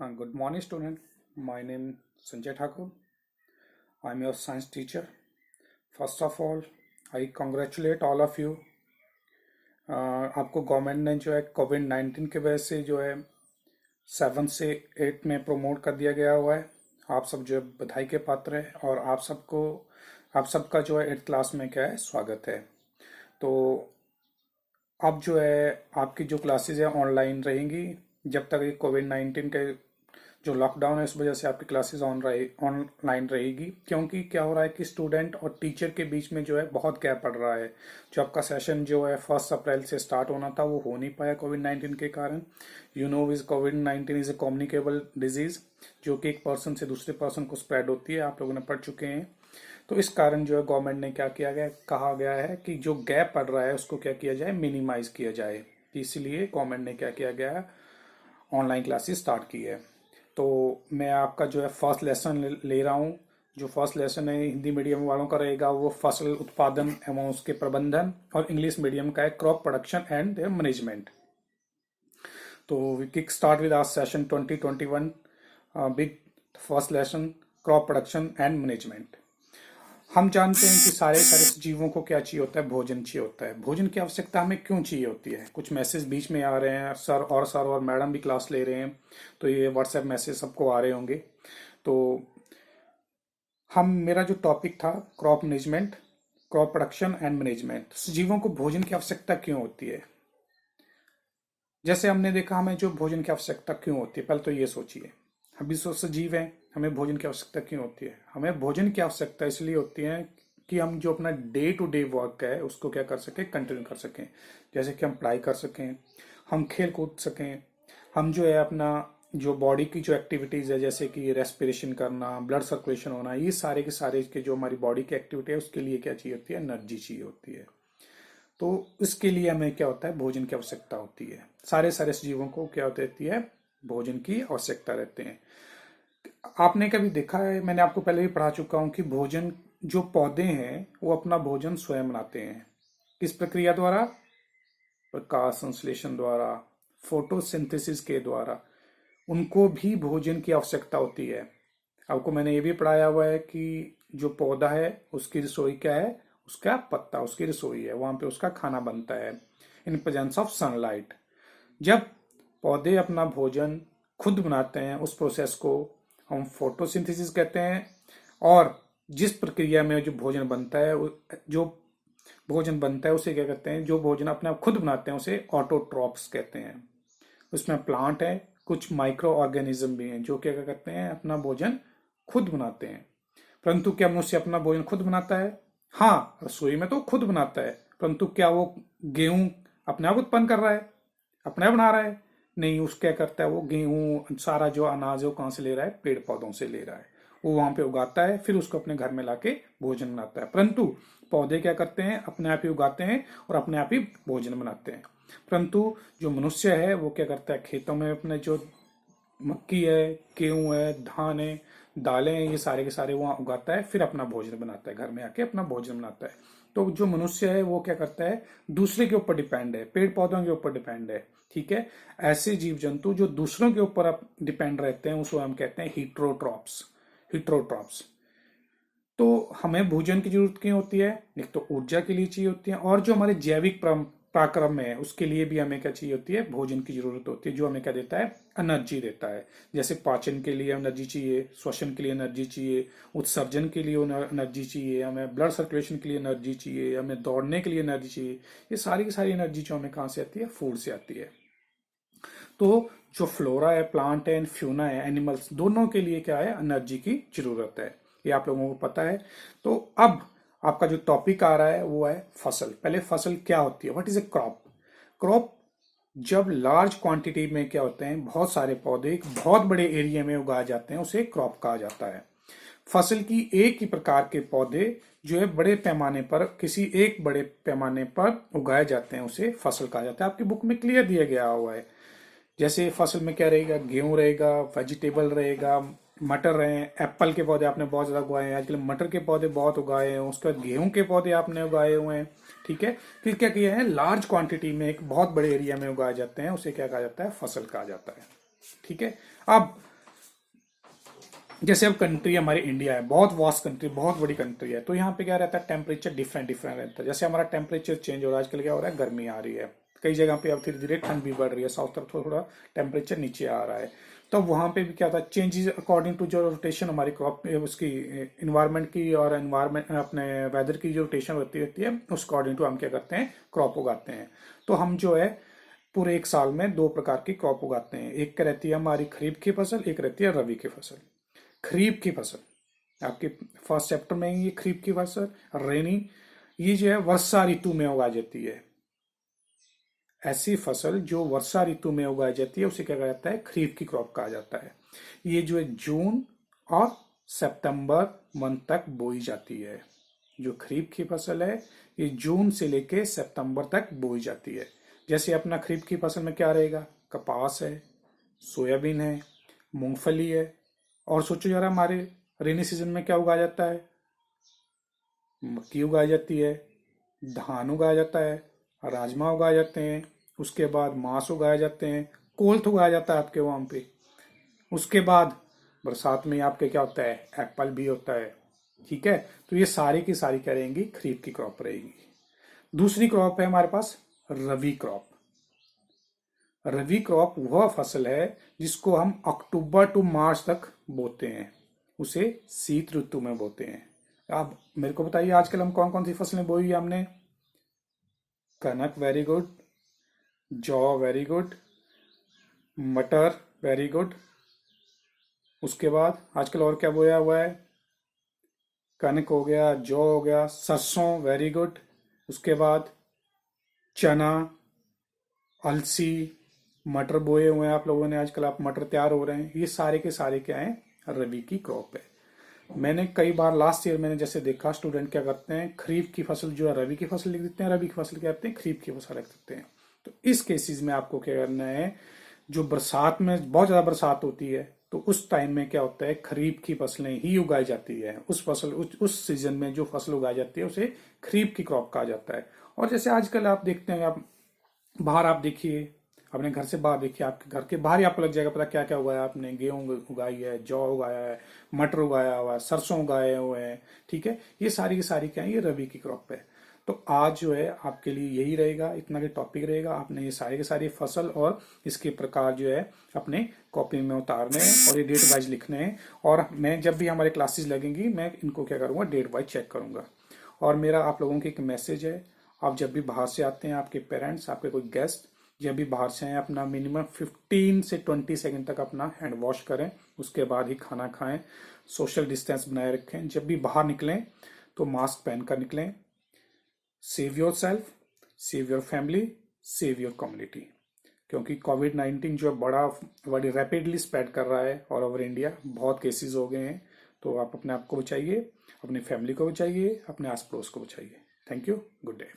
Good morning, student. My name is Sanjay Thakur. I'm your science teacher. First of all, I congratulate all of you. आपको government ने जो है कोविड-19 की वजह से जो है 7 से 8 में प्रमोट कर दिया गया हुआ है। आप सब जो है बधाई के पात्र हैं और आप सबका जो है 8th क्लास में क्या है स्वागत है। तो अब जो है आपकी जो क्लासेस है ऑनलाइन रहेंगी जब तक ये कोविड-19 के जो लॉकडाउन है इस वजह से आपकी क्लासेस ऑनलाइन रहेगी, क्योंकि क्या हो रहा है कि स्टूडेंट और टीचर के बीच में जो है बहुत गैप पड़ रहा है। जो आपका सेशन जो है 1 अप्रैल से स्टार्ट होना था वो हो नहीं पाया कोविड-19 के कारण। कोविड-19 इज ए कम्युनिकेबल डिजीज जो कि एक पर्सन से दूसरे पर्सन को स्प्रेड होती है, आप लोगों ने पढ़ चुके हैं। तो इस कारण जो है गवर्नमेंट ने क्या कहा गया है कि जो गैप पड़ रहा है उसको क्या किया जाए, मिनिमाइज किया जाए। इसलिए गवर्नमेंट ने क्या किया गया है, ऑनलाइन क्लासेस स्टार्ट की है। तो मैं आपका जो है फर्स्ट लेसन ले रहा हूँ। जो फर्स्ट लेसन है हिंदी मीडियम वालों का रहेगा वो फसल उत्पादन एवं उसके प्रबंधन, और इंग्लिश मीडियम का है crop production and their management. तो we kick start with our session 2021 big first lesson crop production and management. हम जानते हैं कि सारे जीवों को क्या चाहिए होता है, भोजन चाहिए होता है। भोजन की आवश्यकता हमें क्यों चाहिए होती है? कुछ मैसेज बीच में आ रहे हैं, सर और मैडम भी क्लास ले रहे हैं, तो ये व्हाट्सएप मैसेज सबको आ रहे होंगे। तो मेरा जो टॉपिक था crop management, crop production and management. जीवों को भोजन की आवश्यकता क्यों होती है? जैसे हमने देखा हमें जो भोजन की आवश्यकता क्यों होती है, पहले तो ये सोचिए, हम भी सजीव हैं, हमें भोजन की आवश्यकता क्यों होती है? हमें भोजन की आवश्यकता इसलिए होती है कि हम जो अपना डे टू डे वर्क है उसको क्या कर सकें, कंटिन्यू कर सकें। जैसे कि हम पढ़ाई कर सकें, हम खेल कूद सकें, हम जो है अपना जो बॉडी की जो एक्टिविटीज है जैसे कि रेस्पिरेशन करना, ब्लड सर्कुलेशन होना, ये सारे के सारे के जो हमारी बॉडी की एक्टिविटी है उसके लिए क्या चाहिए होती है, एनर्जी चाहिए होती है। तो इसके लिए हमें क्या होता है, भोजन की आवश्यकता होती है। सारे जीवों को क्या होती है, भोजन की आवश्यकता रहते हैं। आपने कभी देखा है, मैंने आपको पहले भी पढ़ा चुका हूं कि भोजन जो पौधे हैं वो अपना भोजन स्वयं बनाते हैं। किस प्रक्रिया द्वारा? प्रकाश संश्लेषण द्वारा, फोटोसिंथेसिस के द्वारा। उनको भी भोजन की आवश्यकता होती है। आपको मैंने ये भी पढ़ाया हुआ है कि जो पौधा है उसकी रसोई क्या है, उसका पत्ता उसकी रसोई है, वहां पे उसका खाना बनता है इन प्रेजेंस ऑफ सनलाइट। जब पौधे अपना भोजन खुद बनाते हैं उस प्रोसेस को हम फोटोसिंथेसिस कहते हैं। और जिस प्रक्रिया में जो भोजन बनता है उसे क्या कहते हैं, जो भोजन अपने आप खुद बनाते हैं उसे ऑटोट्रॉप्स कहते हैं। उसमें प्लांट है, कुछ माइक्रो ऑर्गेनिज्म भी हैं जो क्या करते हैं, अपना भोजन खुद बनाते हैं। परंतु क्या मनुष्य अपना भोजन खुद बनाता है? हाँ, रसोई में तो खुद बनाता है, परंतु क्या वो गेहूं अपने आप उत्पन्न कर रहा है, अपने आप बना रहा है? नहीं, उस क्या करता है, वो गेहूं सारा जो अनाज है वो कहां से ले रहा है, पेड़ पौधों से ले रहा है। वो वहां पे उगाता है, फिर उसको अपने घर में लाके भोजन बनाता है। परंतु पौधे क्या करते हैं, अपने आप ही उगाते हैं और अपने आप ही भोजन बनाते हैं। परंतु जो मनुष्य है वो क्या करता है, खेतों में अपने जो मक्की है, गेहूं है, धान है, दालें हैं, ये सारे के सारे वहां उगाता है, फिर अपना भोजन बनाता है, घर में आके अपना भोजन बनाता है। तो जो मनुष्य है वो क्या करता है, दूसरे के ऊपर डिपेंड है, पेड़ पौधों के ऊपर डिपेंड है। ठीक है, ऐसे जीव जंतु जो दूसरों के ऊपर डिपेंड रहते हैं उसको हम कहते हैं हीट्रोट्रॉप्स। तो हमें भोजन की जरूरत क्यों होती है? एक तो ऊर्जा के लिए चाहिए होती है, और जो हमारे जैविक पराक्रम में है उसके लिए भी हमें क्या चाहिए होती है, भोजन की जरूरत होती है, जो हमें क्या देता है, एनर्जी देता है। जैसे पाचन के लिए एनर्जी चाहिए, श्वसन के लिए एनर्जी चाहिए, उत्सर्जन के लिए एनर्जी चाहिए, हमें ब्लड सर्कुलेशन के लिए एनर्जी चाहिए, हमें दौड़ने के लिए एनर्जी चाहिए। ये सारी की सारी एनर्जी जो हमें कहाँ से आती है, फूड से आती है। तो जो फ्लोरा है, प्लांट है, फ्यूना है, एनिमल्स, दोनों के लिए क्या है, एनर्जी की जरूरत है। ये आप लोगों को पता है। तो अब आपका जो टॉपिक आ रहा है वो है फसल। पहले फसल क्या होती है, what is a crop? Crop जब लार्ज क्वांटिटी में क्या होते हैं, बहुत सारे पौधे एक बहुत बड़े एरिया में उगाए जाते हैं, उसे क्रॉप कहा जाता है। फसल की एक ही प्रकार के पौधे जो है बड़े पैमाने पर, किसी एक बड़े पैमाने पर उगाए जाते हैं, उसे फसल कहा जाता है। आपकी बुक में क्लियर दिया गया हुआ है। जैसे फसल में क्या रहेगा, गेहूं रहेगा, वेजिटेबल रहेगा, मटर रहे, एप्पल के पौधे आपने बहुत ज्यादा उगाए हैं आजकल, मटर के पौधे बहुत उगाए हैं, उसके बाद गेहूं के पौधे आपने उगाए हुए हैं। ठीक है, फिर क्या किया है, लार्ज क्वांटिटी में एक बहुत बड़े एरिया में उगाए जाते हैं, उसे क्या कहा जाता है, फसल कहा जाता है। ठीक है, अब जैसे अब कंट्री हमारी इंडिया है, बहुत वास्ट कंट्री, बहुत बड़ी कंट्री है, तो यहाँ पे क्या रहता है, टेम्परेचर डिफरेंट डिफरेंट रहता है। जैसे हमारा टेम्परेचर चेंज हो रहा है आजकल, क्या हो रहा है, गर्मी आ रही है, कई जगह पे अब धीरे धीरे ठंड भी बढ़ रही है, साउथ तरफ थोड़ा थोड़ा टेम्परेचर नीचे आ रहा है। तो वहां पे भी क्या होता है, चेंजेस अकॉर्डिंग टू जो रोटेशन हमारी क्रॉप उसकी इन्वायरमेंट की और एनवायरमेंट अपने वेदर की जो रोटेशन होती रहती है, उस अकॉर्डिंग टू हम क्या करते हैं, क्रॉप उगाते हैं। तो हम जो है पूरे एक साल में दो प्रकार की क्रॉप उगाते हैं। एक क्या रहती है हमारी खरीफ की फसल, एक रहती है रबी की फसल। खरीफ की फसल आपके फर्स्ट चैप्टर में ही, ये खरीफ की फसल रेनी, ये जो है वर्षा ऋतु में उगाई जाती है। ऐसी फसल जो वर्षा ऋतु में उगाई जाती है उसे क्या कहा जाता है, खरीफ की क्रॉप कहा जाता है। ये जो है जून और सितंबर मंथ तक बोई जाती है। जो खरीफ की फसल है ये जून से लेके सितंबर तक बोई जाती है। जैसे अपना खरीफ की फसल में क्या रहेगा, कपास है, सोयाबीन है, मूंगफली है, और सोचो जरा हमारे रेनी सीजन में क्या उगाया जाता है, मक्की उगाई जाती है, धान उगाया जाता है, राजमा उगाए जाते हैं, उसके बाद मांस उगाए जाते हैं, कोल्थ उगाया जाता है आपके वहां पे। उसके बाद बरसात में आपके क्या होता है, एप्पल भी होता है। ठीक है, तो ये सारी की सारी क्या रहेंगी, खरीफ की क्रॉप रहेगी। दूसरी क्रॉप है हमारे पास रबी क्रॉप। रबी क्रॉप वह फसल है जिसको हम अक्टूबर टू मार्च तक बोते हैं, उसे शीत ऋतु में बोते हैं। अब मेरे को बताइए आजकल हम कौन कौन सी फसलें बोई है हमने। कनक वेरी गुड, जौ वेरी गुड, मटर वेरी गुड। उसके बाद आजकल और क्या बोया हुआ है, कनक हो गया, जौ हो गया, सरसों वेरी गुड। उसके बाद चना, अलसी, मटर बोए हुए हैं आप लोगों ने, आजकल आप मटर तैयार हो रहे हैं। ये सारे के सारे क्या हैं, रबी की क्रॉप है। मैंने कई बार लास्ट ईयर मैंने जैसे देखा स्टूडेंट क्या करते हैं, खरीफ की फसल जो है रबी की फसल लिख देते हैं, रबी की फसल क्या करते हैं, खरीफ की फसल लिख देते हैं। तो इस केसेस में आपको क्या करना है, जो बरसात में बहुत ज्यादा बरसात होती है तो उस टाइम में क्या होता है, खरीफ की फसलें ही उगाई जाती है। उस फसल उस सीजन में जो फसल उगाई जाती है उसे खरीफ की क्रॉप कहा जाता है। और जैसे आजकल आप देखते हैं, आप बाहर आप देखिए, अपने घर से बाहर देखिए, आपके घर के बाहर ही आपको लग जाएगा पता क्या क्या उगाया आपने। गेहूं उगाई है, जौ उगाया है, मटर उगाया हुआ है, सरसों उगाए हुए हैं। ठीक है, ये सारी की सारी क्या है, ये रबी की क्रॉप है। तो आज जो है आपके लिए यही रहेगा, इतना के टॉपिक रहेगा। आपने ये सारी की सारी फसल और इसके प्रकार जो है अपने कॉपी में उतारने हैं और ये डेट वाइज लिखने हैं। और मैं जब भी हमारे क्लासेस लगेंगी मैं इनको क्या करूंगा, डेट वाइज चेक करूंगा। और मेरा आप लोगों की एक मैसेज है, आप जब भी बाहर से आते हैं, आपके पेरेंट्स, आपके कोई गेस्ट जब भी बाहर से आए, अपना मिनिमम 15 से 20 सेकंड तक अपना हैंड वॉश करें, उसके बाद ही खाना खाएं, सोशल डिस्टेंस बनाए रखें। जब भी बाहर निकलें तो मास्क पहनकर निकलें। Save your self, save your family, save your community. क्योंकि कोविड-19 जो है बड़ी रैपिडली स्प्रेड कर रहा है और ओवर इंडिया बहुत केसेस हो गए हैं। तो आप अपने आप को बचाइए, अपनी फैमिली को बचाइए, अपने आस पड़ोस को बचाइए। Thank you, good day.